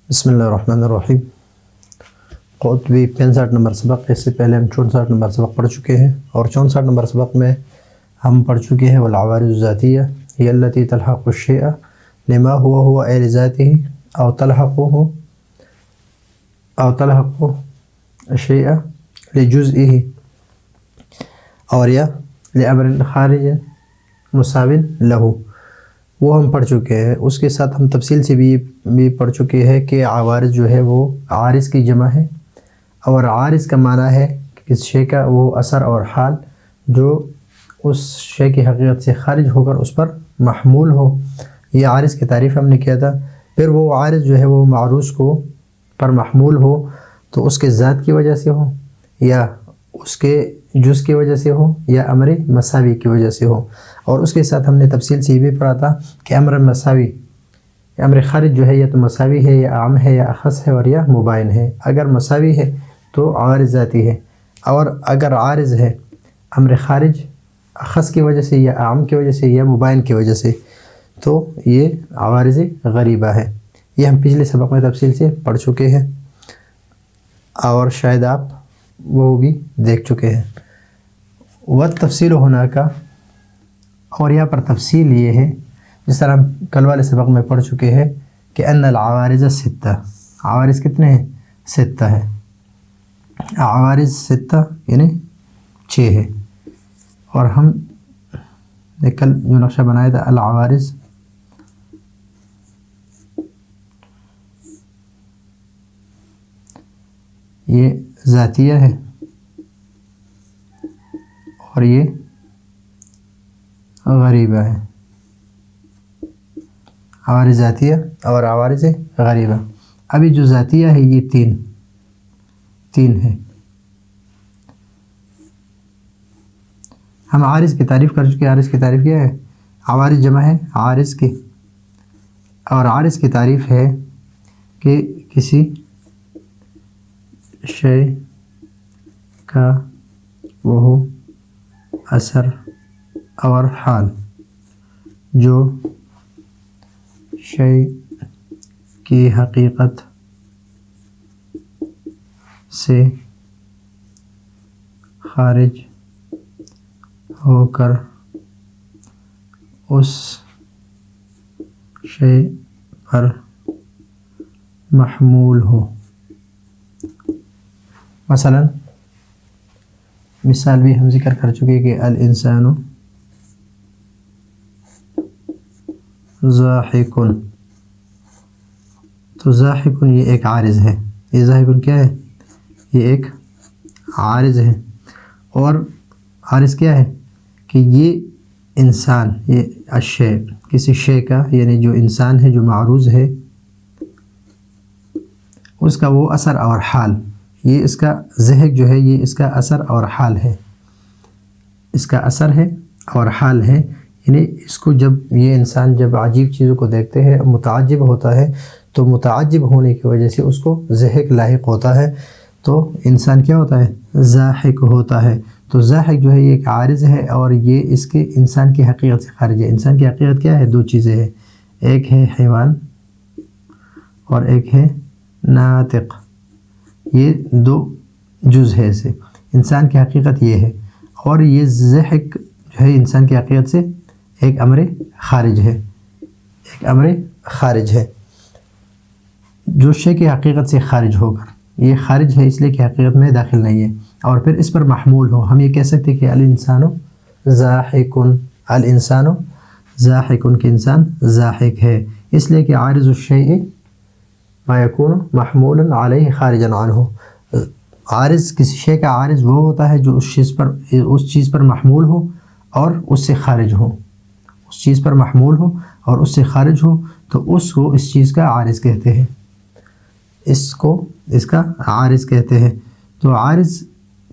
بسم اللہ الرحمن الرحیم۔ قطبی 65 نمبر سبق، اس سے پہلے ہم 64 نمبر سبق پڑھ چکے ہیں، اور 64 نمبر سبق میں ہم پڑھ چکے ہیں والعوارض الذاتیہ ہی التی تلحق الشیء لما هو اے لذاته او تلحق الشیء لجزئه اور یا لامر خارج مساو له، وہ ہم پڑھ چکے ہیں۔ اس کے ساتھ ہم تفصیل سے بھی پڑھ چکے ہیں کہ عوارض جو ہے وہ عارض کی جمع ہے، اور عارض کا معنی ہے کہ کسی شے کا وہ اثر اور حال جو اس شے کی حقیقت سے خارج ہو کر اس پر محمول ہو، یہ عارض کی تعریف ہم نے کیا تھا۔ پھر وہ عارض جو ہے وہ معروض کو پر محمول ہو تو اس کے ذات کی وجہ سے ہو، یا اس کے جز کی وجہ سے ہو، یا امر مساوی کی وجہ سے ہو۔ اور اس کے ساتھ ہم نے تفصیل سے یہ بھی پڑھا تھا کہ امر مساوی، امر خارج جو ہے یا تو مساوی ہے یا عام ہے یا اخص ہے اور یا مباین ہے۔ اگر مساوی ہے تو عارض ذاتی ہے، اور اگر عارض ہے امر خارج اخص کی وجہ سے یا عام کی وجہ سے یا مباین کی وجہ سے، تو یہ عوارض غریبہ ہے۔ یہ ہم پچھلے سبق میں تفصیل سے پڑھ چکے ہیں، اور شاید آپ وہ بھی دیکھ چکے ہیں۔ والتفصیل ہونا کا، اور یہاں پر تفصیل یہ ہے جس طرح ہم کل والے سبق میں پڑھ چکے ہیں کہ ان العوارض ستہ، عوارض کتنے ہیں؟ ستہ ہے۔ عوارض ستہ یعنی 6 ہے، اور ہم نے کل جو نقشہ بنایا تھا العوارض یہ ذاتیہ ہے، اور یہ غریبہ ہے۔ عوارض ذاتیہ اور عوارض غریبہ۔ ابھی جو ذاتیہ ہے یہ تین ہے۔ ہم عارض کی تعریف کر چکے۔ عارض کی تعریف کیا ہے؟ عوارض جمع ہے عارض کی، اور عارض کی تعریف ہے کہ کسی شے کا وہ اثر اور حال جو شے کی حقیقت سے خارج ہو کر اس شے پر محمول ہو۔ مثلا مثال بھی ہم ذکر کر چکے کہ الانسان ضاحکن، تو ضاحکن یہ ایک عارض ہے۔ یہ ضاحکن کیا ہے؟ یہ ایک عارض ہے۔ اور عارض کیا ہے کہ یہ انسان، یہ الشیء کسی شے کا، یعنی جو انسان ہے جو معروض ہے اس کا وہ اثر اور حال، یہ اس کا ضحک جو ہے یہ اس کا اثر اور حال ہے، اس کا اثر ہے اور حال ہے۔ یعنی اس کو جب یہ انسان جب عجیب چیزوں کو دیکھتے ہیں متعجب ہوتا ہے، تو متعجب ہونے کی وجہ سے اس کو ضحک لاحق ہوتا ہے، تو انسان کیا ہوتا ہے؟ ضاحک ہوتا ہے۔ تو ضاحک جو ہے یہ ایک عارض ہے، اور یہ اس کے انسان کی حقیقت سے خارج ہے۔ انسان کی حقیقت کیا ہے؟ 2 چیزیں ہیں، ایک ہے حیوان اور ایک ہے ناطق۔ یہ 2 جز ہے اسے۔ انسان کی حقیقت یہ ہے، اور یہ ضحک جو ہے انسان کی حقیقت سے ایک امر خارج ہے، ایک امر خارج ہے جو شے کی حقیقت سے خارج ہو کر، یہ خارج ہے اس لیے کہ حقیقت میں داخل نہیں ہے، اور پھر اس پر محمول ہو۔ ہم یہ کہہ سکتے ہیں کہ الانسان ضاحکن، الانسان ضاحکن، کہ انسان ضاحک ہے، اس لیے کہ عارض الشیء ما یکون محمولا علیہ خارجا عنہ۔ عارض کسی شے کا عارض وہ ہوتا ہے جو اس چیز پر محمول ہو اور اس سے خارج ہو، اس چیز پر محمول ہو اور اس سے خارج ہو، تو اس کو اس چیز کا عارض کہتے ہیں، اس کا عارض کہتے ہیں۔ تو عارض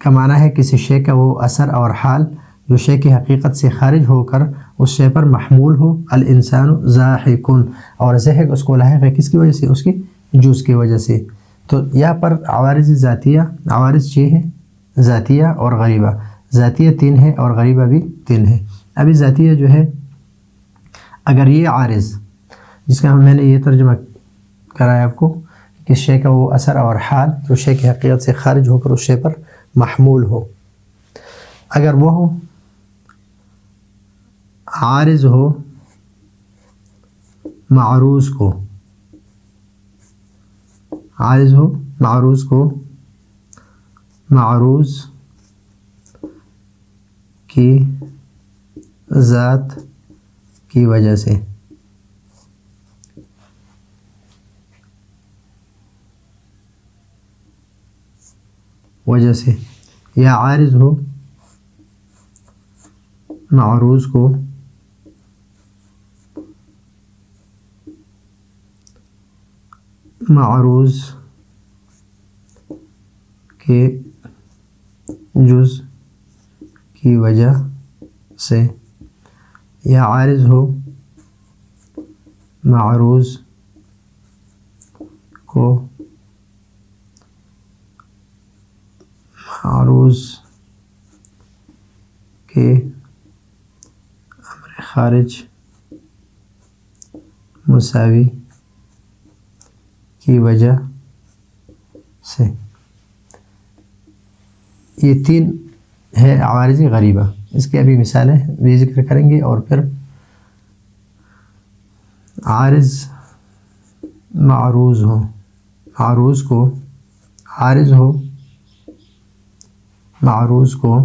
کا معنی ہے کسی شے کا وہ اثر اور حال جو شے کی حقیقت سے خارج ہو کر اس شے پر محمول ہو۔ الانسان ضاحکن، اور ضحک اس کو لاحق ہے کس کی وجہ سے؟ اس کی جز کی وجہ سے۔ تو یہاں پر عوارض ذاتیہ، عوارض 6 ہیں، ذاتیہ اور غریبہ۔ ذاتیہ 3 ہے اور غریبہ بھی 3 ہے۔ ابھی ذاتیہ جو ہے، اگر یہ عارض جس کا میں نے یہ ترجمہ کرایا آپ کو کس شے کا وہ اثر اور حال جو شے کی حقیقت سے خارج ہو کر اس شے پر محمول ہو. اگر وہ عارض ہو معروض کو، عارض ہو معروض کو، معروض کی ذات کی وجہ سے، یا عارض ہو معروض کو معروض کے جز کی وجہ سے، یا عارض ہو معروض کو معروض کے امر خارج مساوی کی وجہ سے. یہ تین ہے عوارض غریبہ. اس کی ابھی مثالیں بھی ذکر کریں گے اور پھر عارض معروض ہو، معروض کو، عارض ہو معروض کو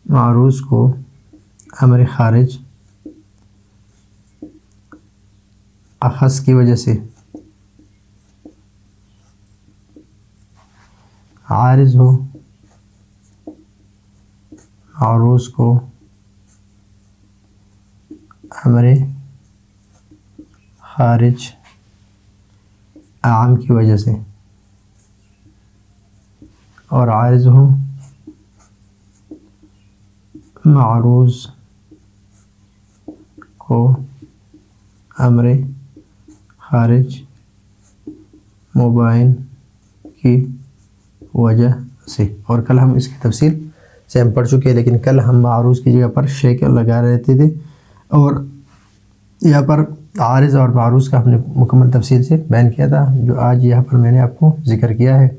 معروض کو امر خارج اخذ کی وجہ سے، عارض ہو معروض کو امر خارج عام کی وجہ سے، اور عارض ہو معروض کو امر خارج مباین کی وجہ سے. اور کل ہم اس کی تفصیل سے ہم پڑھ چکے ہیں، لیکن کل ہم معروض کی جگہ پر شے کے لگا رہتے تھے اور یہاں پر عارض اور معروض کا ہم نے مکمل تفصیل سے بیان کیا تھا، جو آج یہاں پر میں نے آپ کو ذکر کیا ہے.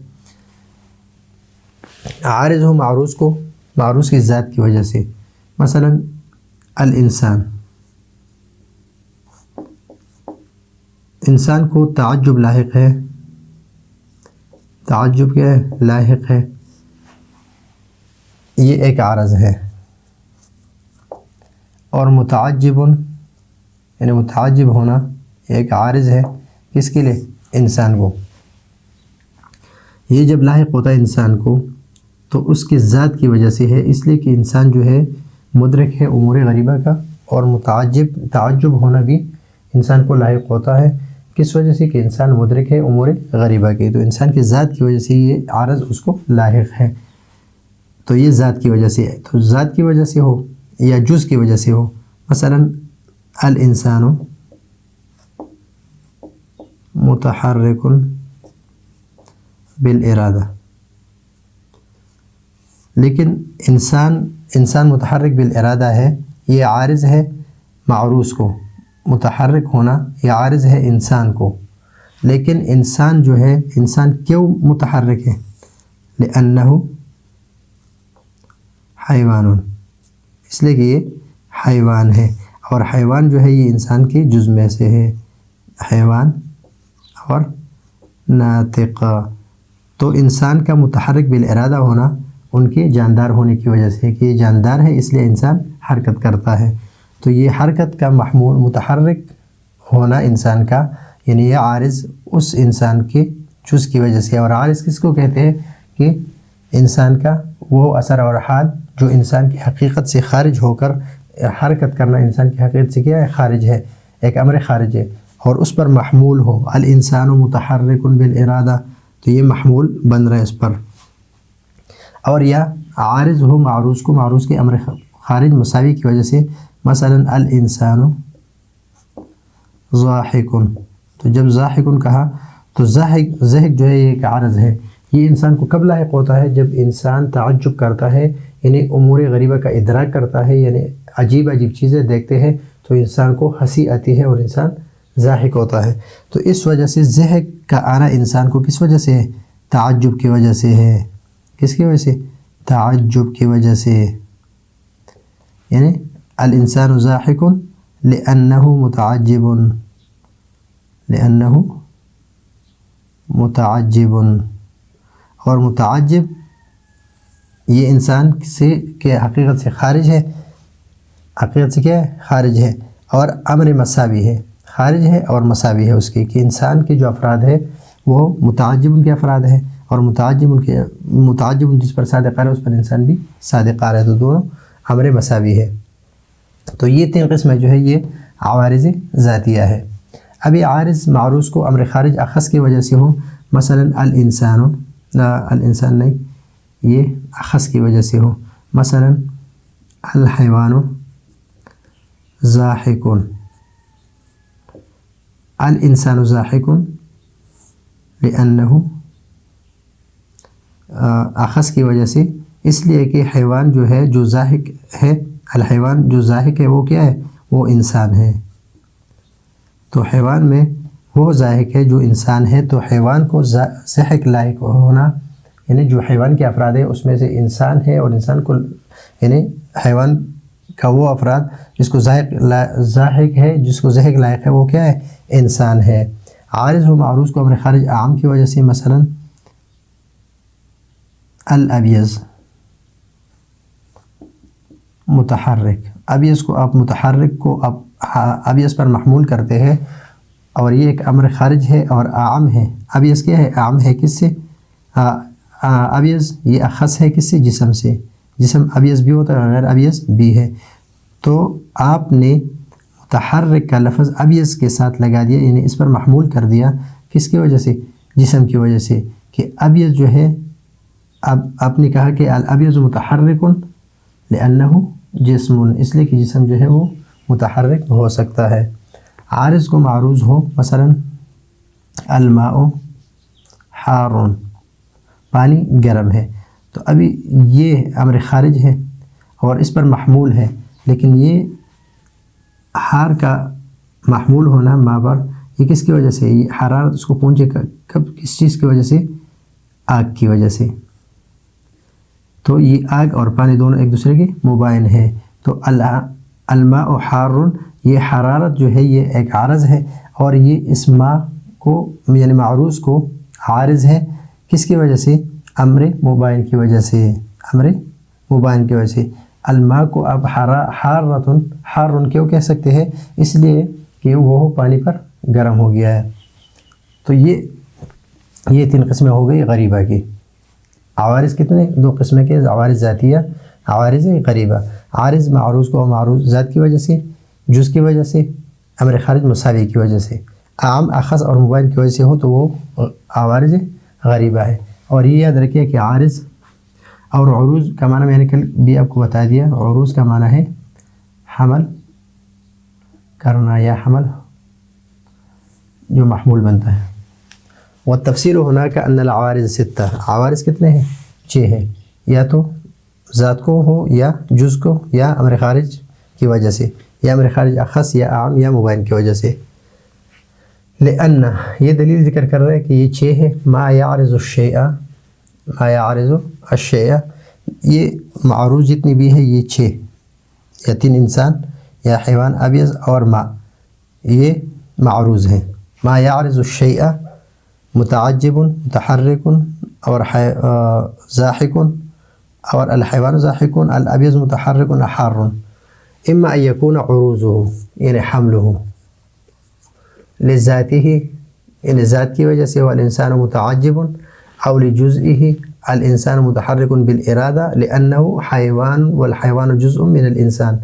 عارض ہو معروض کو معروض کی ذات کی وجہ سے، مثلا الانسان، انسان کو تعجب لاحق ہے، تعجب کیا ہے؟ لاحق ہے. یہ ایک عارض ہے. اور متعجب یعنی متعجب ہونا ایک عارض ہے. کس کے لیے؟ انسان کو. یہ جب لاحق ہوتا ہے انسان کو تو اس کی ذات کی وجہ سے ہے، اس لیے کہ انسان جو ہے مدرک ہے امور غریبہ کا، اور تعجب ہونا بھی انسان کو لاحق ہوتا ہے. کس وجہ سے؟ کہ انسان مدرک ہے امور غریبہ کی، تو انسان کی ذات کی وجہ سے یہ عارض اس کو لاحق ہے. تو یہ ذات کی وجہ سے ہے. تو ذات کی وجہ سے ہو یا جز کی وجہ سے ہو، مثلا الانسان متحرک بالارادہ، لیکن انسان متحرک بالارادہ ہے، یہ عارض ہے معروض کو. متحرک ہونا یہ عارض ہے انسان کو، لیکن انسان جو ہے، انسان کیوں متحرک ہے؟ لأنہ حیوان، اس لیے کہ یہ حیوان ہے، اور حیوان جو ہے یہ انسان کے جز میں سے ہے، حیوان اور ناطق. تو انسان کا متحرک بالارادہ ہونا ان کے جاندار ہونے کی وجہ سے ہے کہ یہ جاندار ہے، اس لیے انسان حرکت کرتا ہے. تو یہ حرکت کا محمول متحرک ہونا انسان کا، یعنی یہ عارض اس انسان کے جز کی وجہ سے. اور عارض کس کو کہتے ہیں؟ کہ انسان کا وہ اثر اور حال جو انسان کی حقیقت سے خارج ہو کر حرکت کرنا انسان کی حقیقت سے کیا ہے؟ خارج ہے، ایک امر خارج ہے، اور اس پر محمول ہو. الانسان متحرک بالارادہ، تو یہ محمول بن رہا ہے اس پر. اور یا عارض ہو معروض کو معروض کے امر خارج مساوی کی وجہ سے، مثلا الانسان ضاحک. تو جب ضاحک کہا تو ضحک جو ہے یہ ایک عارض ہے. یہ انسان کو کب لاحق ہوتا ہے؟ جب انسان تعجب کرتا ہے یعنی امور غریبہ کا ادراک کرتا ہے، یعنی عجیب عجیب چیزیں دیکھتے ہیں تو انسان کو ہنسی آتی ہے اور انسان ضاحک ہوتا ہے۔ تو اس وجہ سے ضحک کا آنا انسان کو کس وجہ سے ہے؟ تعجب کی وجہ سے ہے۔ کس کی وجہ سے؟ تعجب کی وجہ سے، یعنی الانسان ضاحک لأنہ متعجب، لأنہ متعجب، اور متعجب یہ انسان سے کہ حقیقت سے خارج ہے، حقیقت سے کیا ہے؟ خارج ہے، اور امر مساوی ہے، خارج ہے اور مساوی ہے اس کی، کہ انسان کے جو افراد ہے وہ متعجب ان کے افراد ہے، اور متعجب جس پر صادق ہے اس پر انسان بھی صادق ہے، تو دونوں امر مساوی ہے۔ تو یہ تین قسمیں جو ہے یہ عوارض ذاتیہ ہے۔ ابھی عارض معروض کو امر خارج اخص کی وجہ سے ہو، مثلا الانسان نہیں، یہ اخص کی وجہ سے ہو، مثلا الحیوان ضاحک، الانسان ضاحک لأنہ اخص کی وجہ سے، اس لیے کہ حیوان جو ہے جو ضاحک ہے، الحیوان جو ضاحک ہے وہ کیا ہے؟ وہ انسان ہے۔ تو حیوان میں وہ ضاحک ہے جو انسان ہے، تو حیوان کو ضحک لائق ہونا، یعنی جو حیوان کے افراد ہے اس میں سے انسان ہے، اور انسان کو یعنی حیوان کا وہ افراد جس کو ضاحک ہے، جس کو ضحک لائق ہے وہ کیا ہے؟ انسان ہے۔ عارض و معروض کو امر خارج عام کی وجہ سے، مثلا الابیض متحرک، ابیض کو آپ متحرک کو آپ ابیض پر محمول کرتے ہیں، اور یہ ایک امر خارج ہے اور عام ہے۔ ابیض کیا ہے؟ عام ہے، کس سے؟ ابیض یہ اخص ہے کس سے؟ جسم سے، جسم ابیض بھی ہوتا ہے، غیر ابیض بھی ہے۔ تو آپ نے متحرک کا لفظ ابیض کے ساتھ لگا دیا، یعنی اس پر محمول کر دیا، کس کی وجہ سے؟ جسم کی وجہ سے، کہ ابیض جو ہے، اب آپ نے کہا کہ الابیض متحرک لأنہ جسم، اس لیے کہ جسم جو ہے وہ متحرک ہو سکتا ہے۔ عارض کو معروض ہو، مثلا الماء حار، پانی گرم ہے، تو ابھی یہ امر خارج ہے اور اس پر محمول ہے، لیکن یہ حار کا محمول ہونا ما پر، یہ کس کی وجہ سے؟ یہ حرارت اس کو پہنچے کب، کس چیز کی وجہ سے؟ آگ کی وجہ سے۔ تو یہ آگ اور پانی دونوں ایک دوسرے کے مباین ہیں۔ تو الماء حار، یہ حرارت جو ہے یہ ایک عارض ہے، اور یہ اس ماء کو یعنی معروض کو عارض ہے، کس کی وجہ سے؟ امر مباین کی وجہ سے، امر مباین کی وجہ سے۔ الماء کو آپ حار کیوں کہہ سکتے ہیں؟ اس لیے کہ وہ پانی پر گرم ہو گیا ہے۔ تو یہ تین قسمیں ہو گئی غریبہ کی۔ عوارض کتنے؟ دو قسمیں کے، عوارض ذاتیہ، عوارض غریبہ۔ عارض معروض کو معروض ذات کی وجہ سے، جز کی وجہ سے، امر خارج مساوی کی وجہ سے، عام اخص اور مبین کی وجہ سے ہو تو وہ عوارض غریبہ ہے۔ اور یہ یاد رکھیے کہ عارض اور عروض کا معنی میں نے کل بھی آپ کو بتا دیا، عروض کا معنی ہے حمل کرنا یا حمل جو محمول بنتا ہے۔ والتفصیل هناك ان العوارض 6، عوارض کتنے ہیں؟ 6 ہیں، یا تو ذات کو ہو یا جز کو یا امر خارج کی وجہ سے، یا امر خارج اخص یا عام یا مبین کی وجہ سے۔ لأن یہ دلیل ذکر کر رہے ہیں کہ یہ 6 ہے، ما يعرض الشیء، ما يعرض الشیء، یہ معروض جتنی بھی ہے یہ 6، یا 3 انسان یا حیوان ابیض اور ما، یہ معروض ہیں۔ ما يعرض الشیء متعجب متحرک اور ضاحک، اور الحیوان ضاحک، الابیض متحرک حار، اما ان یکون عروضه یعنی حمله لذاته یعنی ذات کی وجہ سے، والانسان متعجب، او لجزئه الانسان متحرک بالارادہ لانه حیوان والحیوان جزء من الانسان،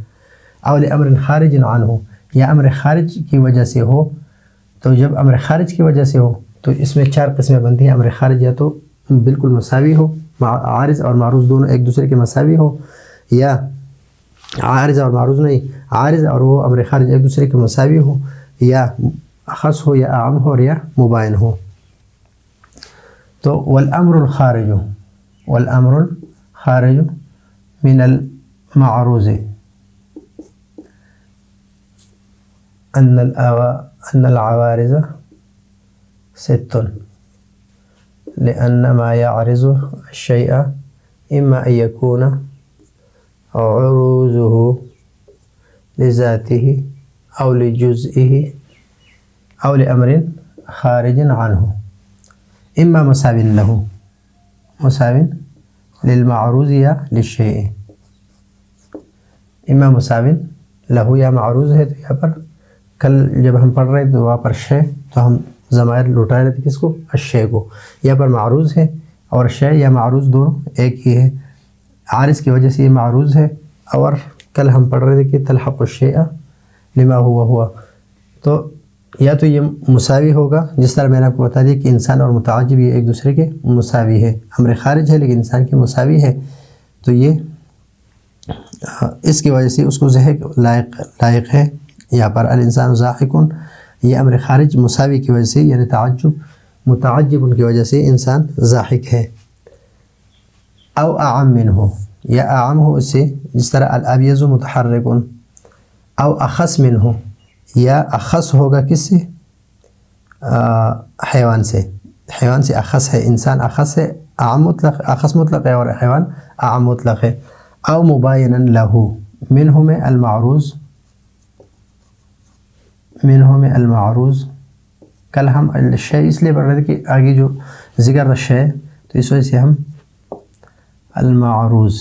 او لامر خارج عنه، یا امر خارج کی وجہ سے ہو۔ تو جب امر خارج کی وجہ سے ہو تو اس میں 4 قسمیں بنتی ہیں۔ امر خارج یا تو بالکل مساوی ہو، عارض اور معروض دونوں ایک دوسرے کے مساوی ہو، یا عارض اور معروض نہیں، عارض اور وہ امر خارج ایک دوسرے کے مساوی ہو، یا خاص ہو یا عام ہو، یا مباین ہو۔ تو والامر الخارج من المعروض أن العوارض 6 لأن ما يعرض الشيء إما أن يكون عروضه لذاته أو لجزئه أو لأمر خارج عنه إما مساو له مساو للمعروض یا للشيء اما مساو له یا معروض ہے. تو یہاں پر کل جب ہم پڑھ رہے تھے وہاں پر شے تو ہم ضمائر لوٹا رہے تھے کس کو؟ الشے کو. یہاں پر معروض ہے اور شے یا معروض دونوں ایک ہی ہے. عارض کی وجہ سے یہ معروض ہے اور کل ہم پڑھ رہے تھے کہ تلحق الشیء لما ہوا تو یا تو یہ مساوی ہوگا جس طرح میں نے آپ کو بتا دیا کہ انسان اور متعجب یہ ایک دوسرے کے مساوی ہے. امر خارج ہے لیکن انسان کے مساوی ہے تو یہ اس کی وجہ سے اس کو ضحک لائق ہے. یہاں پر الانسان ضاحکن یہ امر خارج مساوی کی وجہ سے یعنی متعجب ان کی وجہ سے انسان ضاحک ہے. او اعم منہ یا اعم ہو اس سے جس طرح الابیض متحرکن او اخص منہ یا اخص ہوگا کس سے؟ حیوان سے. حیوان سے اخص ہے. انسان اخص ہے اعم مطلق اخص مطلق ہے اور حیوان اعم مطلق ہے. او مباینا لہ منہ میں المعروض کل ہم الشے اس لیے پڑھ رہے تھے کہ آگے جو ذکر شے تو اس وجہ سے ہم المعروض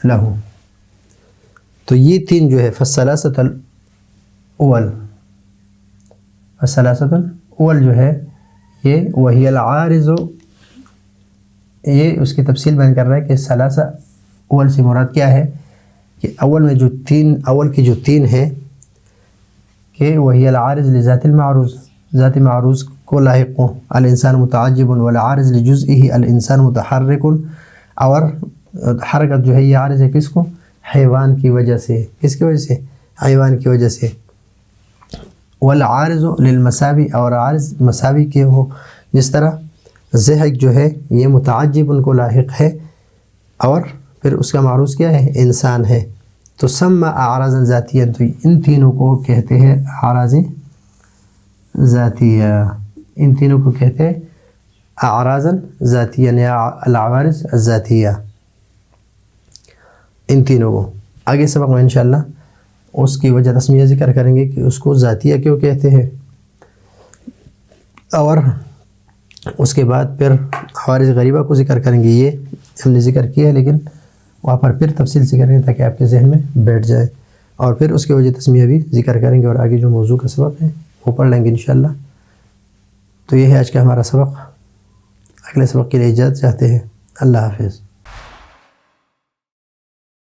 لہو. تو یہ تین جو ہے فالثلاثۃ الاول جو ہے یہ وہی العارض یہ اس کی تفصیل بیان کر رہا ہے کہ ثلاثہ اول سے مراد کیا ہے کہ اول میں جو اول کی جو تین ہے کہ وہی العارض لذات المعروض ذات معروض کو لاحق ہوں. الانسان متعجب والعارض لجزئه الانسان متحرک اور حرکت جو ہے یہ عارض ہے کس کو؟ حیوان کی وجہ سے. کس کی وجہ سے؟ حیوان کی وجہ سے. والعارض للمساوی اور عارض مساوی کے ہو جس طرح ضحک جو ہے یہ متعجب ان کو لاحق ہے اور پھر اس کا معروض کیا ہے؟ انسان ہے. تو سمّى اعراضا ذاتیہ تو ان تینوں کو کہتے ہیں اعراض ذاتیہ. ان تینوں کو کہتے ہیں اعراضا ذاتیہ یا العوارض الذاتیہ. ان تینوں کو آگے سبق میں انشاءاللہ اس کی وجہ تسمیہ ذکر کریں گے کہ اس کو ذاتیہ کیوں کہتے ہیں اور اس کے بعد پھر عوارض غریبہ کو ذکر کریں گے. یہ ہم نے ذکر کیا ہے لیکن وہاں پر پھر تفصیل سے کریں گے تاکہ آپ کے ذہن میں بیٹھ جائے اور پھر اس کی وجہ تسمیہ بھی ذکر کریں گے اور آگے جو موضوع کا سبق ہے وہ پڑھ لیں گے انشاءاللہ. تو یہ ہے آج کا ہمارا سبق. اگلے سبق کے لیے اجازت چاہتے ہیں. اللہ حافظ.